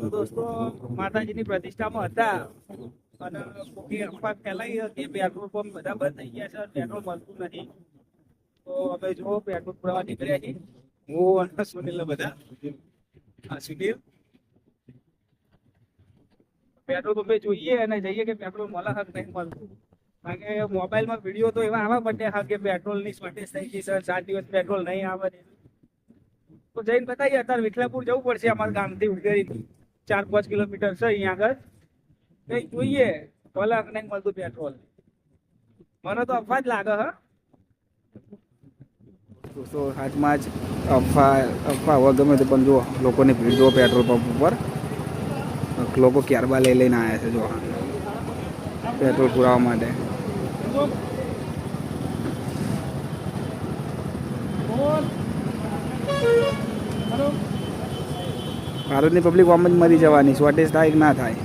તો દોસ્તો માતાજીની પ્રતિષ્ઠામાં હતા અને ખોટી અફવા ફેલાઈ હતી પેટ્રોલ પંપ બધા બંધ થઈ ગયા છે, પેટ્રોલ મળતું નથી. તો અમે જો પેટ્રોલ પુરાવા નીકળ્યા છીએ, હું અને સુનિલ બધા. સુનિલ પેટ્રોલ પંપે જોઈએ અને જઈએ કે પેટ્રોલ મળે હક નહીં મળતું. કારણ કે મોબાઈલમાં વિડીયો તો એવા આવવા માંડ્યા હા કે પેટ્રોલની શોર્ટેજ થઈ ગઈ સર, 7 દિવસ પેટ્રોલ નહીં આવે. તો જઈને બતાવીએ. અત્યારે વિઠલાપુર જવું પડશે અમારા ગામથી ઉડગરી 4-5 કિલોમીટર છે અહીંયા આગળ. કઈ જોઈએ ભલે હક નહીં મળતું પેટ્રોલ. મને તો અફવા જ લાગે. હા દોસ્તો હાથમાં જ અફવા હવે ગમે તે પણ જુઓ લોકોની ભીડ જુઓ પેટ્રોલ પંપ ઉપર. લોકો ક્યારબા લઈને આવ્યા છે જો પેટ્રોલ પુરાવા માટે. ભારતની પબ્લિક આમ જ મરી જવાની, શોર્ટેજ થાય કે ના થાય,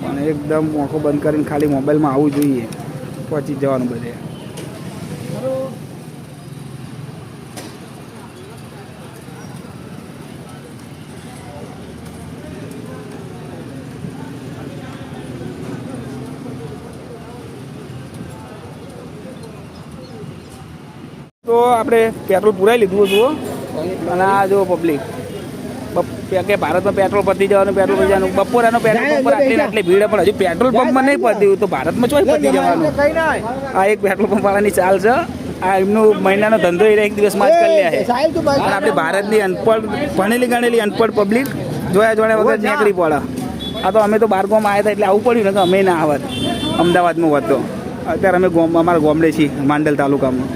પણ એકદમ આંખો બંધ કરીને ખાલી મોબાઈલમાં આવવું જોઈએ, પહોંચી જ જવાનું બધે. તો આપણે પેટ્રોલ પુરાઈ લીધું જુઓ. અને આ જુઓ પબ્લિક કે ભારતમાં પેટ્રોલ પતી જવાનું, પેટ્રોલ પતી જવાનું. બપોરાનો પેટ્રોલ પંપ પર આટલી ભીડ, પણ હજુ પેટ્રોલ પંપમાં નહીં પત્યું તો ભારતમાં ચોઈ પતી જવાનું. આ એક પેટ્રોલ પંપ વાળાની ચાલ છે. આ એમનો મહિનાનો ધંધો એ એક દિવસમાં જ કરી લે છે. પણ આપણી ભારતની અનપઢ ભણેલી ગણેલી અનપઢ પબ્લિક જોયા વગર નીકળી પડે. આ તો અમે તો બાર ગામ આવ્યા હતા એટલે આવું પડ્યું ને કે અમે ના આવત, અમદાવાદમાં હોત તો. અત્યારે અમે અમારા ગામડે છીએ માંડલ તાલુકામાં.